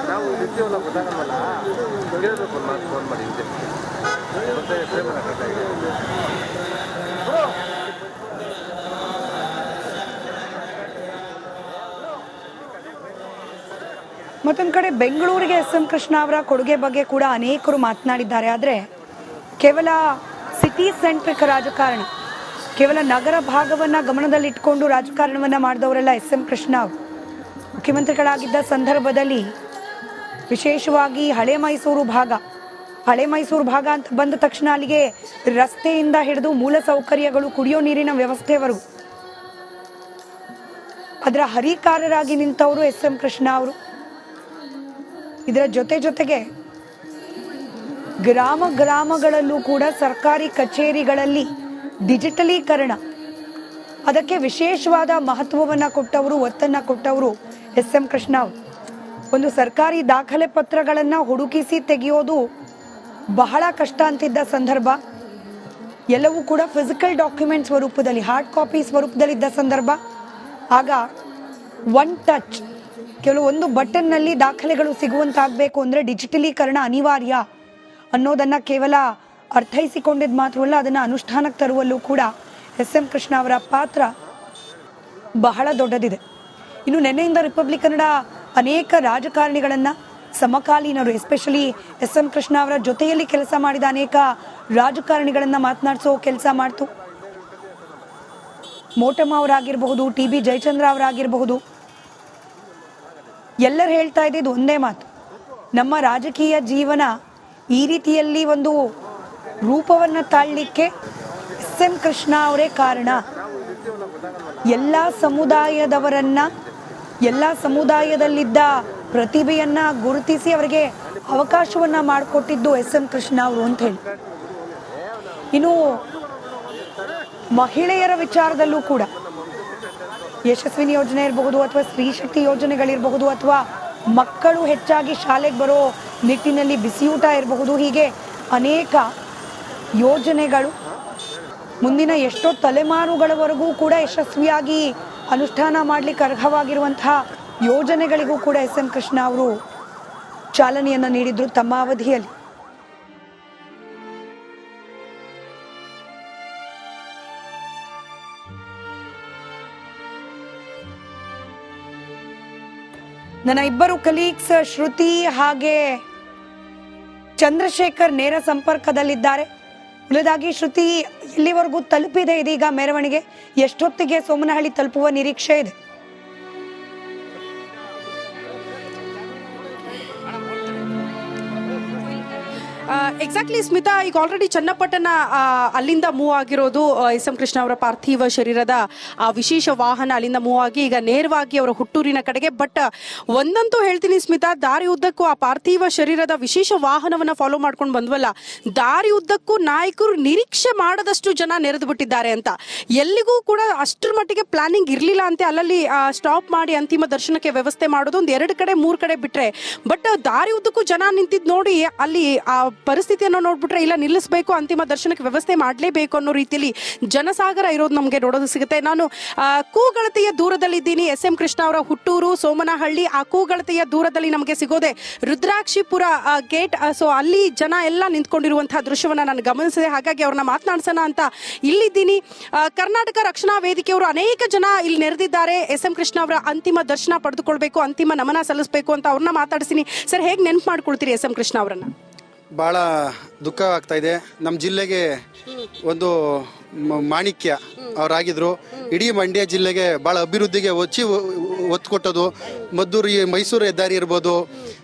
ನಾವು ಇರ್ತೀವಲ್ಲ ಗೊತ್ತಾಗಲ್ಲ ಕೇಳಬೇಕು ಮಾತು ಫೋನ್ ಮಾಡಿ ಮತ್ತೆ ಪ್ರೇಮ ಮತ್ತೊಂದು ಕಡೆ ಬೆಂಗಳೂರಿಗೆ ಎಸ್.ಎಂ. ಕೃಷ್ಣ ಅವರ ಕೊಡುಗೆ ಬಗ್ಗೆ ಕೂಡ ಅನೇಕರು ಮಾತನಾಡಿದ್ದಾರೆ. ಆದರೆ ಕೇವಲ ಸಿಟಿ ಸೆಂಟ್ರಿಕ್ ರಾಜಕಾರಣ, ಕೇವಲ ನಗರ ಭಾಗವನ್ನು ಗಮನದಲ್ಲಿಟ್ಕೊಂಡು ರಾಜಕಾರಣವನ್ನು ಮಾಡಿದವರೆಲ್ಲ ಎಸ್.ಎಂ. ಕೃಷ್ಣ ಅವರು. ಮುಖ್ಯಮಂತ್ರಿಗಳಾಗಿದ್ದ ಸಂದರ್ಭದಲ್ಲಿ ವಿಶೇಷವಾಗಿ ಹಳೆ ಮೈಸೂರು ಭಾಗ ಅಂತ ಬಂದ ತಕ್ಷಣ ಅಲ್ಲಿಗೆ ರಸ್ತೆಯಿಂದ ಹಿಡಿದು ಮೂಲ ಸೌಕರ್ಯಗಳು, ಕುಡಿಯೋ ನೀರಿನ ವ್ಯವಸ್ಥೆವರೆಗೂ ಅದರ ಹರಿಕಾರರಾಗಿ ನಿಂತವರು ಎಸ್.ಎಂ. ಕೃಷ್ಣ ಅವರು. ಇದರ ಜೊತೆಗೆ ಗ್ರಾಮಗಳಲ್ಲೂ ಕೂಡ ಸರ್ಕಾರಿ ಕಚೇರಿಗಳಲ್ಲಿ ಡಿಜಿಟಲೀಕರಣ, ಅದಕ್ಕೆ ವಿಶೇಷವಾದ ಮಹತ್ವವನ್ನು ಕೊಟ್ಟವರು, ಒತ್ತನ್ನು ಕೊಟ್ಟವರು ಎಸ್.ಎಂ. ಕೃಷ್ಣ ಅವರು. ಒಂದು ಸರ್ಕಾರಿ ದಾಖಲೆ ಪತ್ರಗಳನ್ನು ಹುಡುಕಿಸಿ ತೆಗೆಯೋದು ಬಹಳ ಕಷ್ಟ ಅಂತಿದ್ದ ಸಂದರ್ಭ, ಎಲ್ಲವೂ ಕೂಡ ಫಿಸಿಕಲ್ ಡಾಕ್ಯುಮೆಂಟ್ ಸ್ವರೂಪದಲ್ಲಿ, ಹಾರ್ಡ್ ಕಾಪಿ ಸ್ವರೂಪದಲ್ಲಿದ್ದ ಸಂದರ್ಭ. ಆಗ ಒನ್ ಟಚ್, ಕೆಲವು ಒಂದು ಬಟನ್ನಲ್ಲಿ ದಾಖಲೆಗಳು ಸಿಗುವಂತಾಗಬೇಕು ಅಂದರೆ ಡಿಜಿಟಲೀಕರಣ ಅನಿವಾರ್ಯ ಅನ್ನೋದನ್ನು ಕೇವಲ ಅರ್ಥೈಸಿಕೊಂಡಿದ್ದು ಮಾತ್ರವಲ್ಲ, ಅದನ್ನು ಅನುಷ್ಠಾನಕ್ಕೆ ತರುವಲ್ಲೂ ಕೂಡ ಎಸ್.ಎಂ. ಕೃಷ್ಣ ಅವರ ಪಾತ್ರ ಬಹಳ ದೊಡ್ಡದಿದೆ. ಇನ್ನು ನಿನ್ನೆಯಿಂದ ರಿಪಬ್ಲಿಕ್ ಕನ್ನಡ ಅನೇಕ ರಾಜಕಾರಣಿಗಳನ್ನು, ಸಮಕಾಲೀನರು, ಎಸ್ಪೆಷಲಿ ಎಸ್.ಎಂ. ಕೃಷ್ಣ ಅವರ ಜೊತೆಯಲ್ಲಿ ಕೆಲಸ ಮಾಡಿದ ಅನೇಕ ರಾಜಕಾರಣಿಗಳನ್ನು ಮಾತನಾಡಿಸೋ ಕೆಲಸ ಮಾಡ್ತು. ಮೋಟಮ್ಮ ಅವರಾಗಿರಬಹುದು, ಟಿ.ಬಿ. ಜಯಚಂದ್ರ ಅವರಾಗಿರಬಹುದು, ಎಲ್ಲರೂ ಹೇಳ್ತಾ ಇದ್ದಿದ್ದು ಒಂದೇ ಮಾತು, ನಮ್ಮ ರಾಜಕೀಯ ಜೀವನ ಈ ರೀತಿಯಲ್ಲಿ ಒಂದು ರೂಪವನ್ನು ತಾಳಲಿಕ್ಕೆ ಎಸ್.ಎಂ. ಕೃಷ್ಣ ಅವರೇ ಕಾರಣ. ಎಲ್ಲ ಸಮುದಾಯದಲ್ಲಿದ್ದ ಪ್ರತಿಭೆಯನ್ನು ಗುರುತಿಸಿ ಅವರಿಗೆ ಅವಕಾಶವನ್ನು ಮಾಡಿಕೊಟ್ಟಿದ್ದು ಎಸ್.ಎಂ. ಕೃಷ್ಣ ಅವರು ಅಂತ ಹೇಳಿ. ಇನ್ನು ಮಹಿಳೆಯರ ವಿಚಾರದಲ್ಲೂ ಕೂಡ ಯಶಸ್ವಿನಿ ಯೋಜನೆ ಇರಬಹುದು, ಅಥವಾ ಸ್ತ್ರೀ ಶಕ್ತಿ ಯೋಜನೆಗಳಿರಬಹುದು, ಅಥವಾ ಮಕ್ಕಳು ಹೆಚ್ಚಾಗಿ ಶಾಲೆಗೆ ಬರೋ ನಿಟ್ಟಿನಲ್ಲಿ ಬಿಸಿಯೂಟ ಇರಬಹುದು, ಹೀಗೆ ಅನೇಕ ಯೋಜನೆಗಳು ಮುಂದಿನ ಎಷ್ಟೋ ತಲೆಮಾರುಗಳವರೆಗೂ ಕೂಡ ಯಶಸ್ವಿಯಾಗಿ ಅನುಷ್ಠಾನ ಮಾಡಲಿಕ್ಕೆ ಅರ್ಹವಾಗಿರುವಂತಹ ಯೋಜನೆಗಳಿಗೂ ಕೂಡ ಎಸ್.ಎಂ. ಕೃಷ್ಣ ಅವರು ಚಾಲನೆಯನ್ನು ನೀಡಿದ್ರು ತಮ್ಮ ಅವಧಿಯಲ್ಲಿ. ನನ್ನ ಇಬ್ಬರು ಕಲೀಗ್ಸ್ ಶ್ರುತಿ ಹಾಗೆ ಚಂದ್ರಶೇಖರ್ ನೇರ ಸಂಪರ್ಕದಲ್ಲಿದ್ದಾರೆ. ಉಳಿದಾಗಿ ಶ್ರುತಿ, ಇಲ್ಲಿವರೆಗೂ ತಲುಪಿದೆ ಇದೀಗ ಮೆರವಣಿಗೆ, ಎಷ್ಟೊತ್ತಿಗೆ ಸೋಮನಹಳ್ಳಿ ತಲುಪುವ ನಿರೀಕ್ಷೆ ಇದೆ? ಎಕ್ಸಾಕ್ಟ್ಲಿ ಸ್ಮಿತಾ, ಈಗ ಆಲ್ರೆಡಿ ಚನ್ನಪಟ್ಟಣ ಅಲ್ಲಿಂದ ಮೂವ್ ಆಗಿರೋದು ಎಸ್.ಎಂ. ಕೃಷ್ಣ ಅವರ ಪಾರ್ಥಿವ ಶರೀರದ ವಿಶೇಷ ವಾಹನ ಅಲ್ಲಿಂದ ಮೂವ್ ಆಗಿ ಈಗ ನೇರವಾಗಿ ಅವರ ಹುಟ್ಟೂರಿನ ಕಡೆಗೆ. ಬಟ್ ಒಂದಂತೂ ಹೇಳ್ತೀನಿ ಸ್ಮಿತಾ, ದಾರಿ ಉದ್ದಕ್ಕೂ ಆ ಪಾರ್ಥಿವ ಶರೀರದ ವಿಶೇಷ ವಾಹನವನ್ನು ಫಾಲೋ ಮಾಡ್ಕೊಂಡು ಬಂದ್ವಲ್ಲ, ದಾರಿ ಉದ್ದಕ್ಕೂ ನಾಯಕರು ನಿರೀಕ್ಷೆ ಮಾಡದಷ್ಟು ಜನ ನೆರೆದು ಬಿಟ್ಟಿದ್ದಾರೆ ಅಂತ. ಎಲ್ಲಿಗೂ ಕೂಡ ಅಷ್ಟರ ಮಟ್ಟಿಗೆ ಪ್ಲಾನಿಂಗ್ ಇರಲಿಲ್ಲ ಅಂತ ಅಲ್ಲಲ್ಲಿ ಸ್ಟಾಪ್ ಮಾಡಿ ಅಂತಿಮ ದರ್ಶನಕ್ಕೆ ವ್ಯವಸ್ಥೆ ಮಾಡೋದು ಒಂದು 2 ಕಡೆ 3 ಕಡೆ ಬಿಟ್ರೆ, ಬಟ್ ದಾರಿ ಉದ್ದಕ್ಕೂ ಜನ ನಿಂತಿದ್ದು ನೋಡಿ ಅಲ್ಲಿ ಆ ಪರಿಸ್ಥಿತಿಯನ್ನು ನೋಡ್ಬಿಟ್ರೆ ಇಲ್ಲ ನಿಲ್ಲಿಸಬೇಕು, ಅಂತಿಮ ದರ್ಶನಕ್ಕೆ ವ್ಯವಸ್ಥೆ ಮಾಡಲೇಬೇಕು ಅನ್ನೋ ರೀತಿಯಲ್ಲಿ ಜನಸಾಗರ ಇರೋದು ನಮಗೆ ನೋಡೋದು ಸಿಗುತ್ತೆ. ನಾನು ಕೂಗಳತೆಯ ದೂರದಲ್ಲಿದ್ದೀನಿ, ಎಸ್.ಎಂ. ಕೃಷ್ಣ ಅವರ ಹುಟ್ಟೂರು ಸೋಮನಹಳ್ಳಿ. ಆ ಕೂಗಳತೆಯ ದೂರದಲ್ಲಿ ನಮಗೆ ಸಿಗೋದೆ ರುದ್ರಾಕ್ಷಿಪುರ ಗೇಟ್. ಸೊ ಅಲ್ಲಿ ಜನ ಎಲ್ಲ ನಿಂತ್ಕೊಂಡಿರುವಂತಹ ದೃಶ್ಯವನ್ನ ನಾನು ಗಮನಿಸಿದೆ. ಹಾಗಾಗಿ ಅವ್ರನ್ನ ಮಾತನಾಡ್ಸೋಣ ಅಂತ ಇಲ್ಲಿದ್ದೀನಿ. ಕರ್ನಾಟಕ ರಕ್ಷಣಾ ವೇದಿಕೆಯವರು ಅನೇಕ ಜನ ಇಲ್ಲಿ ನೆರೆದಿದ್ದಾರೆ. ಎಸ್.ಎಂ. ಕೃಷ್ಣ ಅವರ ಅಂತಿಮ ದರ್ಶನ ಪಡೆದುಕೊಳ್ಬೇಕು, ಅಂತಿಮ ನಮನ ಸಲ್ಲಿಸಬೇಕು ಅಂತ ಅವ್ರನ್ನ ಮಾತಾಡ್ತೀನಿ. ಸರ್, ಹೇಗೆ ನೆನಪು ಮಾಡ್ಕೊಳ್ತೀರಿ ಎಸ್.ಎಂ. ಕೃಷ್ಣ ಅವರನ್ನ? ಭಾಳ ದುಃಖ ಆಗ್ತಾ ಇದೆ. ನಮ್ಮ ಜಿಲ್ಲೆಗೆ ಒಂದು ಮಾಣಿಕ್ಯ ಅವರಾಗಿದ್ರು. ಇಡೀ ಮಂಡ್ಯ ಜಿಲ್ಲೆಗೆ ಭಾಳ ಅಭಿವೃದ್ಧಿಗೆ ಒತ್ತು ಕೊಟ್ಟೋದು. ಮದ್ದೂರು ಮೈಸೂರು ಹೆದ್ದಾರಿ ಇರ್ಬೋದು,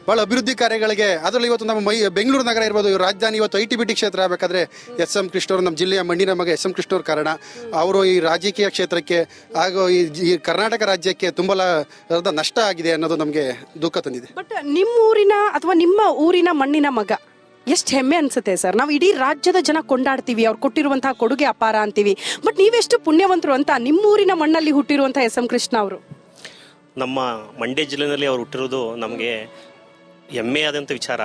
ಭಾಳ ಅಭಿವೃದ್ಧಿ ಕಾರ್ಯಗಳಿಗೆ. ಅದರಲ್ಲಿ ಇವತ್ತು ನಮ್ಮ ಬೆಂಗಳೂರು ನಗರ ಇರ್ಬೋದು, ರಾಜಧಾನಿ ಇವತ್ತು ಐಟಿ ಕ್ಷೇತ್ರ ಆಗಬೇಕಾದ್ರೆ ಎಸ್.ಎಂ. ಕೃಷ್ಣ ಅವರು, ನಮ್ಮ ಜಿಲ್ಲೆಯ ಮಣ್ಣಿನ ಮಗ ಎಸ್.ಎಂ. ಕೃಷ್ಣ ಅವ್ರ ಕಾರಣ. ಅವರು ಈ ರಾಜಕೀಯ ಕ್ಷೇತ್ರಕ್ಕೆ ಹಾಗೂ ಈ ಕರ್ನಾಟಕ ರಾಜ್ಯಕ್ಕೆ ತುಂಬ ನಷ್ಟ ಆಗಿದೆ ಅನ್ನೋದು ನಮಗೆ ದುಃಖ ತಂದಿದೆ. ಬಟ್ ನಿಮ್ಮೂರಿನ ಅಥವಾ ನಿಮ್ಮ ಊರಿನ ಮಣ್ಣಿನ ಮಗ ಎಷ್ಟು ಹೆಮ್ಮೆ ಅನ್ಸುತ್ತೆ ಸರ್. ನಾವು ಇಡೀ ರಾಜ್ಯದ ಜನ ಕೊಂಡಾಡ್ತೀವಿ, ಅವ್ರು ಕೊಟ್ಟಿರುವಂತಹ ಕೊಡುಗೆ ಅಪಾರ ಅಂತೀವಿ. ಬಟ್ ನೀವೆಷ್ಟು ಪುಣ್ಯವಂತರು ಅಂತ ನಿಮ್ಮೂರಿನ ಮಣ್ಣಲ್ಲಿ ಹುಟ್ಟಿರುವಂತಹ ಎಸ್.ಎಂ. ಕೃಷ್ಣ ಅವರು. ನಮ್ಮ ಮಂಡ್ಯ ಜಿಲ್ಲೆಯಲ್ಲಿ ಅವ್ರು ಹುಟ್ಟಿರೋದು ನಮಗೆ ಹೆಮ್ಮೆಯಾದಂಥ ವಿಚಾರ.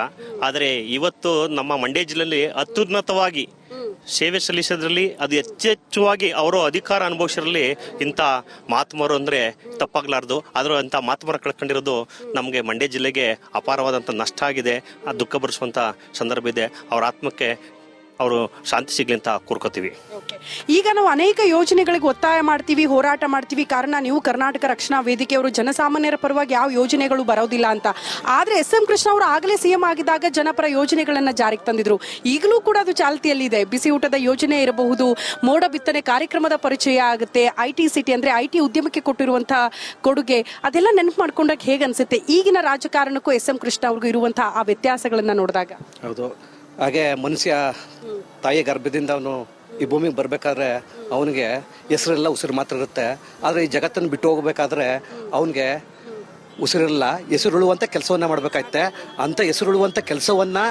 ಆದರೆ ಇವತ್ತು ನಮ್ಮ ಮಂಡ್ಯ ಜಿಲ್ಲೆಯಲ್ಲಿ ಅತ್ಯುನ್ನತವಾಗಿ ಸೇವೆ ಸಲ್ಲಿಸೋದ್ರಲ್ಲಿ ಅದು ಹೆಚ್ಚೆಚ್ಚುವಾಗಿ ಅವರು ಅಧಿಕಾರ ಅನುಭವಿಸಿರಲ್ಲಿ ಇಂಥ ಮಹಾತ್ಮರು ಅಂದರೆ ತಪ್ಪಾಗಲಾರ್ದು. ಆದರೂ ಅಂಥ ಮಹಾತ್ಮರ ಕಳ್ಕೊಂಡಿರೋದು ನಮಗೆ ಮಂಡ್ಯ ಜಿಲ್ಲೆಗೆ ಅಪಾರವಾದಂಥ ನಷ್ಟ ಆಗಿದೆ. ಆ ದುಃಖ ಭರಿಸುವಂಥ ಸಂದರ್ಭ ಇದೆ. ಅವರ ಆತ್ಮಕ್ಕೆ ಅವರು ಶಾಂತಿ ಸಿಗ್ಲಿ ಅಂತ ಕೋರ್ಕೋತೀವಿ. ಈಗ ನಾವು ಅನೇಕ ಯೋಜನೆಗಳಿಗೆ ಒತ್ತಾಯ ಮಾಡ್ತೀವಿ, ಹೋರಾಟ ಮಾಡ್ತೀವಿ. ಕಾರಣ ನೀವು ಕರ್ನಾಟಕ ರಕ್ಷಣಾ ವೇದಿಕೆಯವರು ಜನಸಾಮಾನ್ಯರ ಪರವಾಗಿ ಯಾವ ಯೋಜನೆಗಳು ಬರೋದಿಲ್ಲ ಅಂತ. ಆದರೆ SM ಕೃಷ್ಣ ಅವರು ಆಗಲೇ CM ಆಗಿದ್ದಾಗ ಜನಪರ ಯೋಜನೆಗಳನ್ನ ಜಾರಿಗೆ ತಂದಿದ್ರು. ಈಗಲೂ ಕೂಡ ಅದು ಚಾಲ್ತಿಯಲ್ಲಿದೆ. ಬಿಸಿ ಊಟದ ಯೋಜನೆ ಇರಬಹುದು, ಮೋಡ ಬಿತ್ತನೆ ಕಾರ್ಯಕ್ರಮದ ಪರಿಚಯ ಆಗುತ್ತೆ, IT ಸಿಟಿ ಅಂದ್ರೆ IT ಉದ್ಯಮಕ್ಕೆ ಕೊಟ್ಟಿರುವಂತಹ ಕೊಡುಗೆ, ಅದೆಲ್ಲ ನೆನಪು ಮಾಡ್ಕೊಂಡಾಗ ಹೇಗೆ ಅನ್ಸುತ್ತೆ ಈಗಿನ ರಾಜಕಾರಣಕ್ಕೂ SM ಕೃಷ್ಣ ಅವ್ರಿಗೂ ಇರುವಂತಹ ಆ ವ್ಯತ್ಯಾಸಗಳನ್ನ ನೋಡಿದಾಗ? ಹೌದು. ಹಾಗೆ ಮನುಷ್ಯ ತಾಯಿ ಗರ್ಭದಿಂದ ಅವನು ಈ ಭೂಮಿಗೆ ಬರಬೇಕಾದ್ರೆ ಅವನಿಗೆ ಹೆಸರೆಲ್ಲ ಉಸಿರು ಮಾತ್ರ ಇರುತ್ತೆ. ಆದರೆ ಈ ಜಗತ್ತನ್ನು ಬಿಟ್ಟು ಹೋಗ್ಬೇಕಾದ್ರೆ ಅವನಿಗೆ ಉಸಿರಿರಲ್ಲ, ಹೆಸರುಳುವಂಥ ಕೆಲಸವನ್ನು ಮಾಡಬೇಕಾಯ್ತೆ. ಅಂಥ ಹೆಸರುಳುವಂಥ ಕೆಲಸವನ್ನು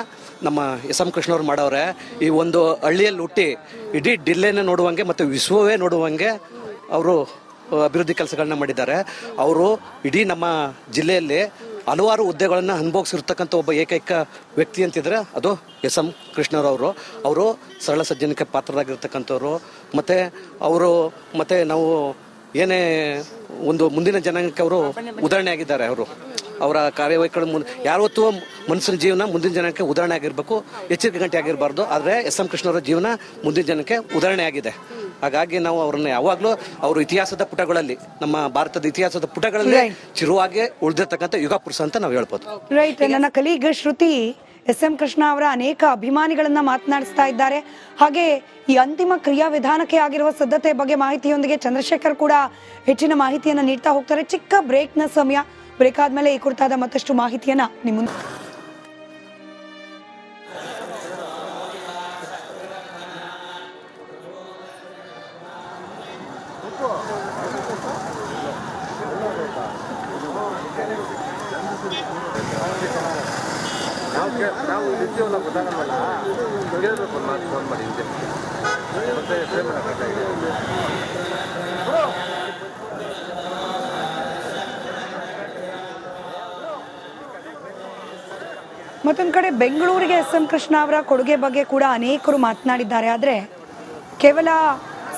ನಮ್ಮ SM ಕೃಷ್ಣವ್ರು ಮಾಡವ್ರೆ. ಈ ಒಂದು ಹಳ್ಳಿಯಲ್ಲಿ ಹುಟ್ಟಿ ಇಡೀ ಜಿಲ್ಲೆನ ನೋಡುವಂಗೆ ಮತ್ತು ವಿಶ್ವವೇ ನೋಡುವಂಗೆ ಅವರು ಅಭಿವೃದ್ಧಿ ಕೆಲಸಗಳನ್ನ ಮಾಡಿದ್ದಾರೆ. ಅವರು ಇಡೀ ನಮ್ಮ ಜಿಲ್ಲೆಯಲ್ಲಿ ಹಲವಾರು ಹುದ್ದೆಗಳನ್ನು ಅನುಭವಿಸಿರ್ತಕ್ಕಂಥ ಒಬ್ಬ ಏಕೈಕ ವ್ಯಕ್ತಿ ಅಂತಿದ್ರೆ ಅದು SM ಕೃಷ್ಣರವರು. ಅವರು ಸರಳ ಸಜ್ಜನಿಕೆ ಪಾತ್ರರಾಗಿರ್ತಕ್ಕಂಥವ್ರು. ಮತ್ತು ಅವರು ಮತ್ತು ನಾವು ಏನೇ ಒಂದು ಮುಂದಿನ ಜನಾಂಗಕ್ಕೆ ಅವರು ಉದಾಹರಣೆ ಆಗಿದ್ದಾರೆ. ಅವರ ಕಾರ್ಯವೈಖರಿ ಯಾವತ್ತೂ ಮನುಷ್ಯನ ಜೀವನ ಮುಂದಿನ ಜನಕ್ಕೆ ಉದಾಹರಣೆ ಆಗಿರಬೇಕು, ಎಚ್ಚರಿಕೆ ಗಂಟೆ ಆಗಿರಬಾರ್ದು. ಆದರೆ SM ಕೃಷ್ಣವರ ಜೀವನ ಮುಂದಿನ ಜನಕ್ಕೆ ಉದಾಹರಣೆ ಆಗಿದೆ. ಹಾಗಾಗಿ ನಾವು ಅವ್ರನ್ನ ಯಾವಾಗಲೂ ಅವರು ಇತಿಹಾಸದ ಪುಟಗಳಲ್ಲಿ, ನಮ್ಮ ಭಾರತದ ಇತಿಹಾಸದ ಪುಟಗಳಲ್ಲಿ ಚಿರುವಾಗಿ ಉಳಿದಿರ್ತಕ್ಕಂಥ ಯುಗ ಪುರುಷ ಅಂತ ನಾವು ಹೇಳ್ಬೋದು. ರೈಟ್. ನನ್ನ ಕಲೀಗ ಶ್ರುತಿ SM ಕೃಷ್ಣ ಅವರ ಅನೇಕ ಅಭಿಮಾನಿಗಳನ್ನ ಮಾತನಾಡಿಸ್ತಾ ಇದ್ದಾರೆ. ಹಾಗೆ ಈ ಅಂತಿಮ ಕ್ರಿಯಾ ವಿಧಾನಕ್ಕೆ ಆಗಿರುವ ಸಿದ್ಧತೆ ಬಗ್ಗೆ ಮಾಹಿತಿಯೊಂದಿಗೆ ಚಂದ್ರಶೇಖರ್ ಕೂಡ ಹೆಚ್ಚಿನ ಮಾಹಿತಿಯನ್ನ ನೀಡ್ತಾ ಹೋಗ್ತಾರೆ. ಚಿಕ್ಕ ಬ್ರೇಕ್ನ ಸಮಯ. ಬ್ರೇಕ್ ಆದ್ಮೇಲೆ ಈ ಕುರಿತಾದ ಮತ್ತಷ್ಟು ಮಾಹಿತಿಯನ್ನ ನಿಮ್ಮ ಮುಂದೆ. ನಾವು ಇರ್ತೀವಲ್ಲ ಗೊತ್ತಾಗಲ್ಲ, ಕೇಳಬೇಕು ಮಾತು ಫೋನ್ ಮಾಡಿ ಹಿಂದೆ ಮತ್ತೆ ಫ್ರೇಮ್ ಹಾಕಬೇಕಾಗಿದೆ. ಮತ್ತೊಂದು ಕಡೆ ಬೆಂಗಳೂರಿಗೆ SM ಕೃಷ್ಣ ಅವರ ಕೊಡುಗೆ ಬಗ್ಗೆ ಕೂಡ ಅನೇಕರು ಮಾತನಾಡಿದ್ದಾರೆ. ಆದರೆ ಕೇವಲ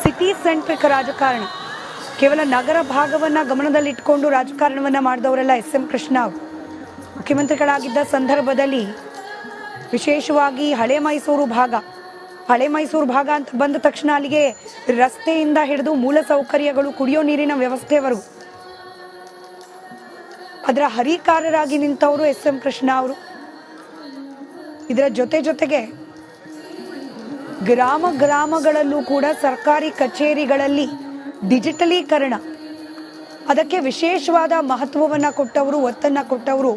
ಸಿಟಿ ಸೆಂಟ್ರಿಕ್ ರಾಜಕಾರಣ, ಕೇವಲ ನಗರ ಭಾಗವನ್ನ ಗಮನದಲ್ಲಿಟ್ಕೊಂಡು ರಾಜಕಾರಣವನ್ನ ಮಾಡಿದವರೆಲ್ಲ SM ಕೃಷ್ಣ ಅವರು. ಮುಖ್ಯಮಂತ್ರಿಗಳಾಗಿದ್ದ ಸಂದರ್ಭದಲ್ಲಿ ವಿಶೇಷವಾಗಿ ಹಳೆ ಮೈಸೂರು ಭಾಗ ಅಂತ ಬಂದ ತಕ್ಷಣ ಅಲ್ಲಿಗೆ ರಸ್ತೆಯಿಂದ ಹಿಡಿದು ಮೂಲ ಸೌಕರ್ಯಗಳು, ಕುಡಿಯೋ ನೀರಿನ ವ್ಯವಸ್ಥೆವರೆಗೂ ಅದರ ಹರಿಕಾರರಾಗಿ ನಿಂತವರು SM ಕೃಷ್ಣ ಅವರು. ಇದರ ಜೊತೆಗೆ ಗ್ರಾಮಗಳಲ್ಲೂ ಕೂಡ ಸರ್ಕಾರಿ ಕಚೇರಿಗಳಲ್ಲಿ ಡಿಜಿಟಲೀಕರಣ, ಅದಕ್ಕೆ ವಿಶೇಷವಾದ ಮಹತ್ವವನ್ನ ಕೊಟ್ಟವರು, ಒತ್ತನ್ನ ಕೊಟ್ಟವರು